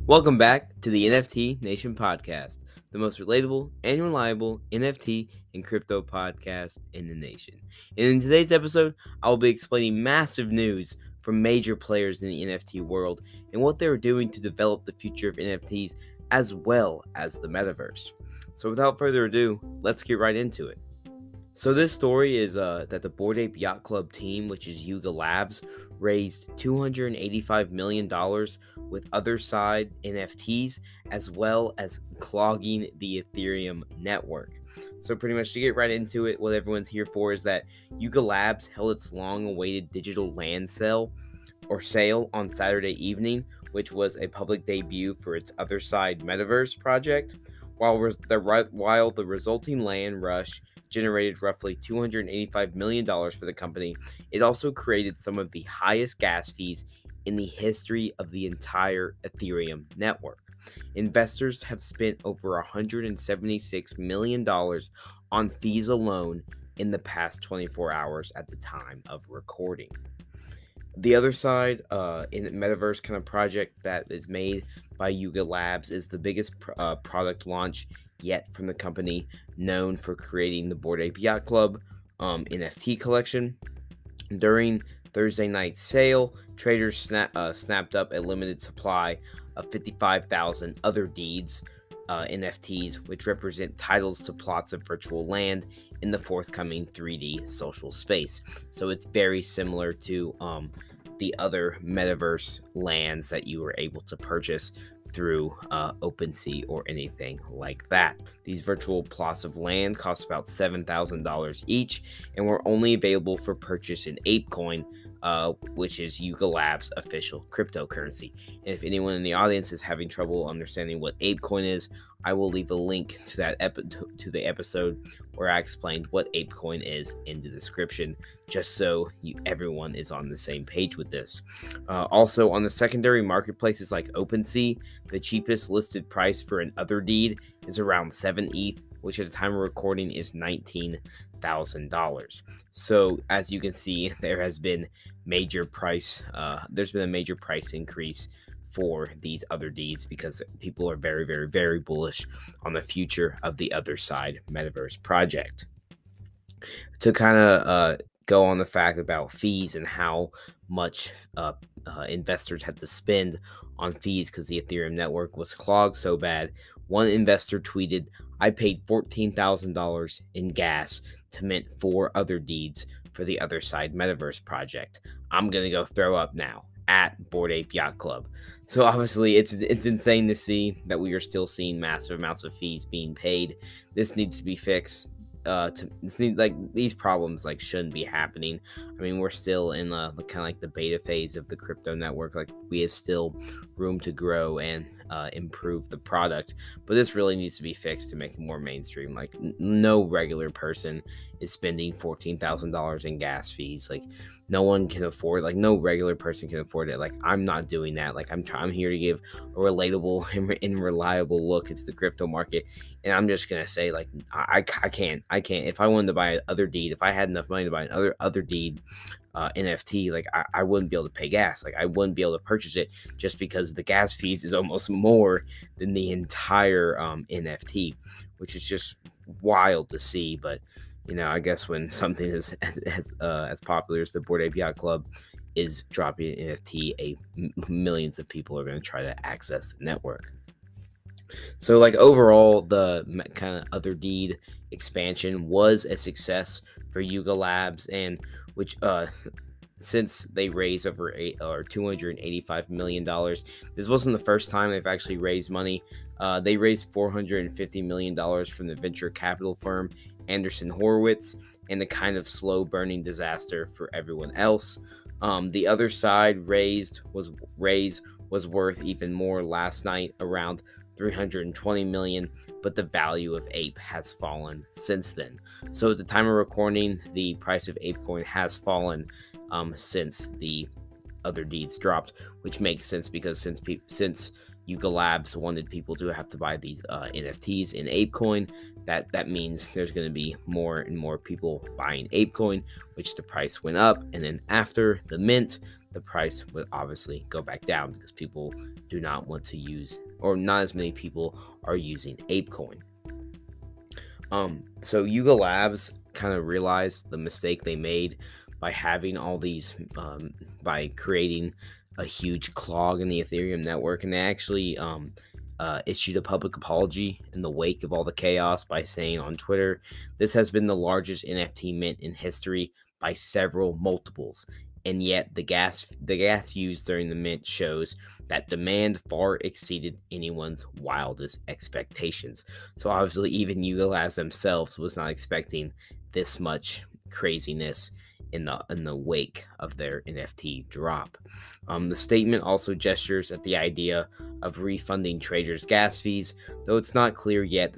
Welcome back to the NFT Nation podcast, the most relatable and reliable NFT and crypto podcast in the nation. And in today's episode, I will be explaining massive news from major players in the NFT world and what they're doing to develop the future of NFTs as well as the metaverse. So without further ado, let's get right into it. So this story is that the Bored Ape Yacht Club team, which is Yuga Labs, raised $285 million with Otherside NFTs, as well as clogging the Ethereum network. So pretty much to get right into it, what everyone's here for is that Yuga Labs held its long-awaited digital land sale on Saturday evening, which was a public debut for its Otherside METAVERSE project. While the resulting land rush generated roughly $285 million for the company, it also created some of the highest gas fees in the history of the entire Ethereum network. Investors have spent over $176 million on fees alone in the past 24 hours at the time of recording. The other side, in the metaverse kind of project that is made by Yuga Labs, is the biggest product launch yet from the company, known for creating the Bored Ape Yacht Club NFT collection. During Thursday night's sale, traders snapped up a limited supply of 55,000 other deeds NFTs, which represent titles to plots of virtual land in the forthcoming 3D social space. So it's very similar to the other metaverse lands that you were able to purchase through OpenSea or anything like that. These virtual plots of land cost about $7,000 each and were only available for purchase in ApeCoin, which is Yuga Labs' official cryptocurrency. And if anyone in the audience is having trouble understanding what ApeCoin is, I will leave a link to to the episode where I explained what ApeCoin is in the description, just so everyone is on the same page with this. Also, on the secondary marketplaces like OpenSea, the cheapest listed price for an other deed is around 7 ETH, which at the time of recording is $19,000. So as you can see, there's been a major price increase for these other deeds because people are very, very, very bullish on the future of the Otherside Metaverse project. To kind of go on the fact about fees and how much investors had to spend on fees because the Ethereum network was clogged so bad, one investor tweeted, "I paid $14,000 in gas to mint 4 other deeds for the Otherside Metaverse project. I'm going to go throw up now," at Bored Ape Yacht Club. So obviously it's insane to see that we are still seeing massive amounts of fees being paid. This needs to be fixed. These problems shouldn't be happening. I mean, we're still in the beta phase of the crypto network. We have still room to grow and improve the product, but this really needs to be fixed to make it more mainstream. No regular person is spending $14,000 in gas fees. No one can afford. No regular person can afford it. I'm not doing that. I'm here to give a relatable and reliable look into the crypto market, and I'm just gonna say I can't. If I wanted to buy another deed, if I had enough money to buy another deed NFT, I wouldn't be able to pay gas. I wouldn't be able to purchase it just because the gas fees is almost more than the entire NFT, which is just wild to see. But I guess when something is as popular as the Bored Ape Yacht Club is dropping an NFT, millions of people are going to try to access the network. So overall, the kind of other deed expansion was a success for Yuga Labs, and which since they raised over $285 million, this wasn't the first time they've actually raised money. They raised $450 million from the venture capital firm Anderson Horowitz, and the kind of slow burning disaster for everyone else. The other side was worth even more last night, around $320 million, but the value of Ape has fallen since then. So at the time of recording, the price of ApeCoin has fallen since the other deeds dropped, which makes sense because since Yuga Labs wanted people to have to buy these NFTs in ApeCoin, that means there's going to be more and more people buying ApeCoin, which the price went up. And then after the mint, the price would obviously go back down because people do not want to use, or not as many people are using ApeCoin. So Yuga Labs kind of realized the mistake they made by having all these, by creating a huge clog in the Ethereum network, and they actually issued a public apology in the wake of all the chaos by saying on Twitter, "This has been the largest NFT mint in history by several multiples." And yet, the gas used during the mint shows that demand far exceeded anyone's wildest expectations. So obviously, even Yuga Labs themselves was not expecting this much craziness in the wake of their NFT drop. The statement also gestures at the idea of refunding traders' gas fees, though it's not clear yet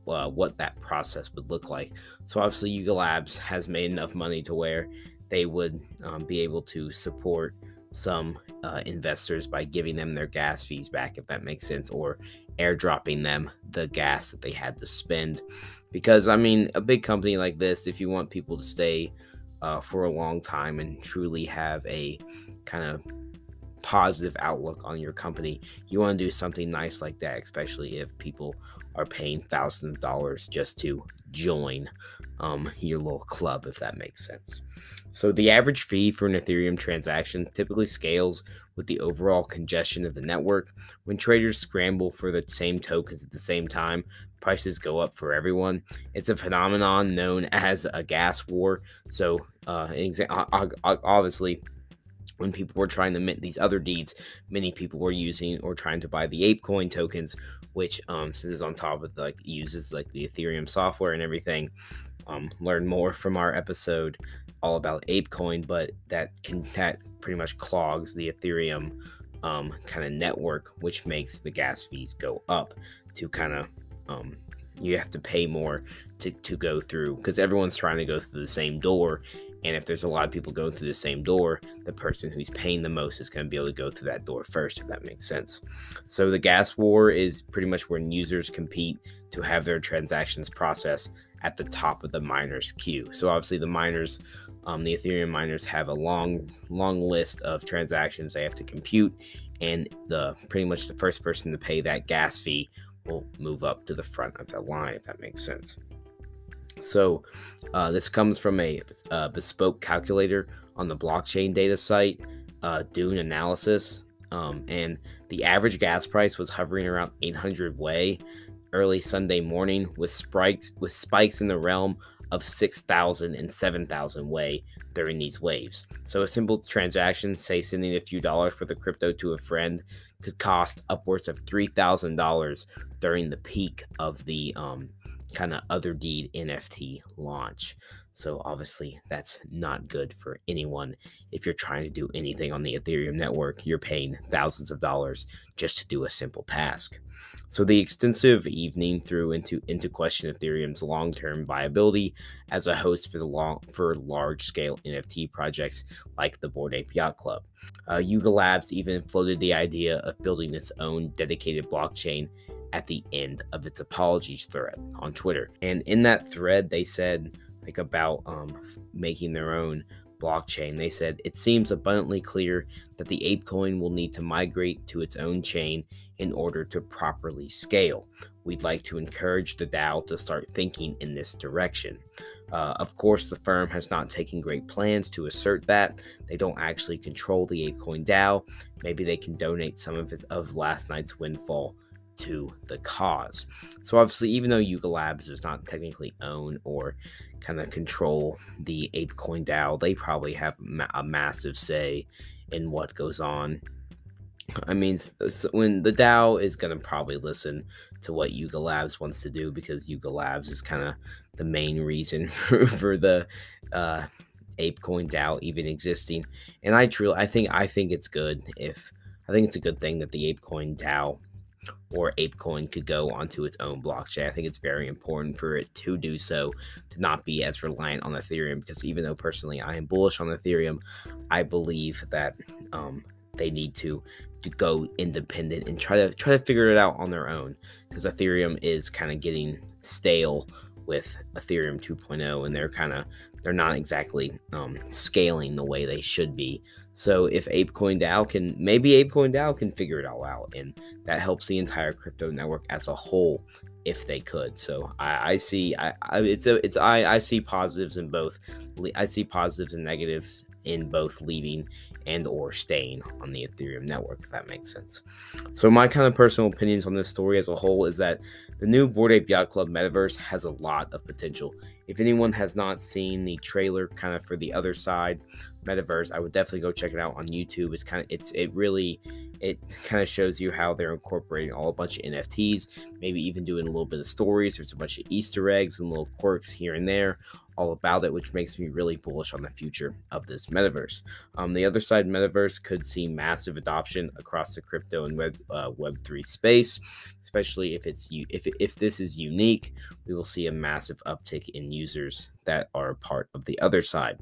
what that process would look like. So obviously, Yuga Labs has made enough money to where they would be able to support some investors by giving them their gas fees back, if that makes sense, or airdropping them the gas that they had to spend. Because, I mean, a big company like this, if you want people to stay for a long time and truly have a kind of positive outlook on your company, you want to do something nice like that, especially if people are paying thousands of dollars just to join your little club, if that makes sense. So the average fee for an Ethereum transaction typically scales with the overall congestion of the network. When traders scramble for the same tokens at the same time, prices go up for everyone. It's a phenomenon known as a gas war. So obviously, when people were trying to mint these other deeds, many people were using or trying to buy the ApeCoin tokens, which since it's on top of uses like the Ethereum software and everything. Learn more from our episode all about ApeCoin, but that pretty much clogs the Ethereum kind of network, which makes the gas fees go up to kind of you have to pay more to go through, because everyone's trying to go through the same door. And if there's a lot of people going through the same door, the person who's paying the most is going to be able to go through that door first, if that makes sense. So the gas war is pretty much when users compete to have their transactions processed at the top of the miners' queue. So obviously the miners, the Ethereum miners, have a long list of transactions they have to compute, and pretty much the first person to pay that gas fee will move up to the front of the line, if that makes sense. So this comes from a bespoke calculator on the blockchain data site, Dune Analysis, and the average gas price was hovering around 800 Wei early Sunday morning, with spikes in the realm of 6,000 and 7,000 Wei during these waves. So a simple transaction, say sending a few dollars worth of crypto to a friend, could cost upwards of $3,000 during the peak of the kind of other deed NFT launch. So obviously that's not good for anyone. If you're trying to do anything on the Ethereum network, you're paying thousands of dollars just to do a simple task. So the extensive evening threw into question Ethereum's long-term viability as a host for large-scale NFT projects like the Bored Ape Yacht Club. Yuga Labs even floated the idea of building its own dedicated blockchain at the end of its apologies thread on Twitter. And in that thread, they said about making their own blockchain. They said, "It seems abundantly clear that the ApeCoin will need to migrate to its own chain in order to properly scale. We'd like to encourage the DAO to start thinking in this direction." Of course, the firm has not taken great plans to assert that. They don't actually control the ApeCoin DAO. Maybe they can donate some of last night's windfall to the cause. So obviously, even though Yuga Labs does not technically own or kind of control the ApeCoin DAO, they probably have a massive say in what goes on. I mean, when the DAO is going to probably listen to what Yuga Labs wants to do, because Yuga Labs is kind of the main reason for the ApeCoin DAO even existing. And I think it's good I think it's a good thing that the ApeCoin DAO or ApeCoin could go onto its own blockchain. I think it's very important for it to do so, to not be as reliant on Ethereum, because even though personally I am bullish on Ethereum, I believe that they need to go independent and try to figure it out on their own, because Ethereum is kind of getting stale with Ethereum 2.0, and they're not exactly scaling the way they should be. So if ApeCoin DAO can figure it all out, and that helps the entire crypto network as a whole if they could. So I see I see positives in both. I see positives and negatives in both leaving and or staying on the Ethereum network, if that makes sense. So my kind of personal opinions on this story as a whole is that the new Bored Ape Yacht Club metaverse has a lot of potential. If anyone has not seen the trailer kind of for the Otherside metaverse, I would definitely go check it out on YouTube. It kind of shows you how they're incorporating all a bunch of NFTs, maybe even doing a little bit of stories. There's a bunch of Easter eggs and little quirks here and there all about it, which makes me really bullish on the future of this metaverse. The Otherside metaverse could see massive adoption across the crypto and Web3 space, especially if this is unique. We will see a massive uptick in users that are part of the Otherside.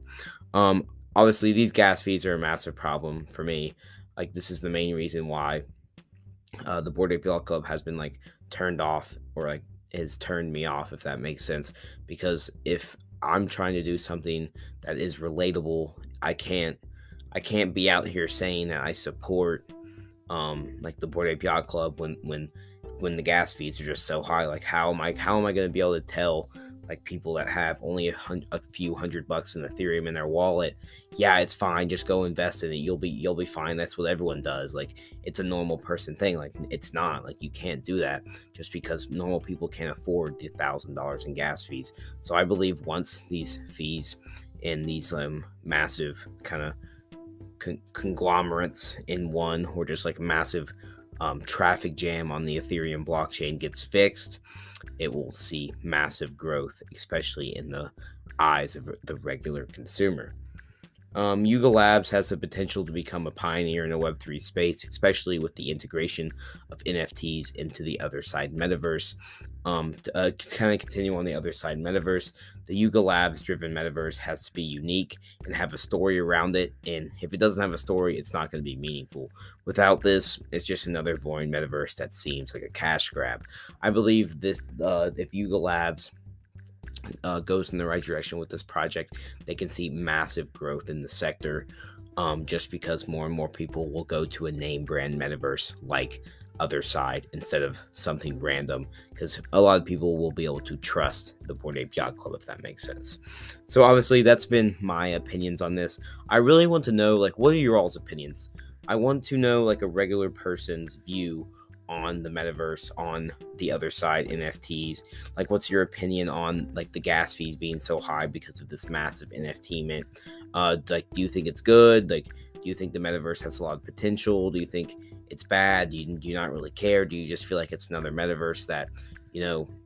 Obviously, these gas fees are a massive problem for me. Like, this is the main reason why the Bored Ape Yacht Club has been like turned off, or like has turned me off, if that makes sense. Because if I'm trying to do something that is relatable, I can't be out here saying that I support like the Bored Ape Yacht Club when the gas fees are just so high. Like, how am I going to be able to tell like people that have only a few $100 in Ethereum in their wallet, yeah, it's fine, just go invest in it, you'll be fine. That's what everyone does. Like, it's a normal person thing. Like, it's not. Like, you can't do that just because normal people can't afford the $1,000 in gas fees. So I believe once these fees and these massive kind of conglomerates in one, or just like a massive traffic jam on the Ethereum blockchain gets fixed, it will see massive growth, especially in the eyes of the regular consumer. Yuga Labs has the potential to become a pioneer in the Web3 space, especially with the integration of NFTs into the Otherside metaverse. To kind of continue on the Otherside metaverse, the Yuga Labs driven metaverse has to be unique and have a story around it. And if it doesn't have a story, it's not going to be meaningful. Without this, it's just another boring metaverse that seems like a cash grab. I believe this, if Yuga Labs goes in the right direction with this project, they can see massive growth in the sector, just because more and more people will go to a name brand metaverse like Otherside instead of something random, because a lot of people will be able to trust the Bored Ape Yacht Club, if that makes sense. So obviously that's been my opinions on this. I really want to know, like, what are your all's opinions? I want to know like a regular person's view on the metaverse, on the Otherside NFTs. Like, what's your opinion on like the gas fees being so high because of this massive NFT mint? Like, do you think it's good? Like, do you think the metaverse has a lot of potential? Do you think it's bad? Do you not really care? Do you just feel like it's another metaverse that,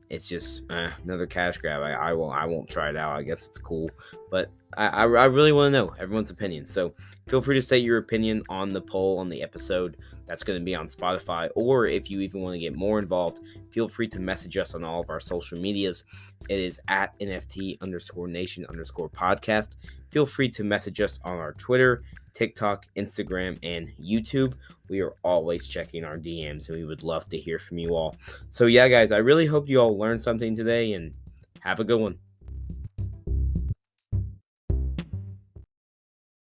it's just another cash grab? I won't try it out. I guess it's cool, but I really want to know everyone's opinion. So feel free to state your opinion on the poll on the episode that's going to be on Spotify, or if you even want to get more involved, feel free to message us on all of our social medias. It is at NFT_nation_podcast. Feel free to message us on our Twitter, TikTok, Instagram, and YouTube. We are always checking our DMs, and we would love to hear from you all. So yeah, guys, I really hope you all learned something today, and have a good one.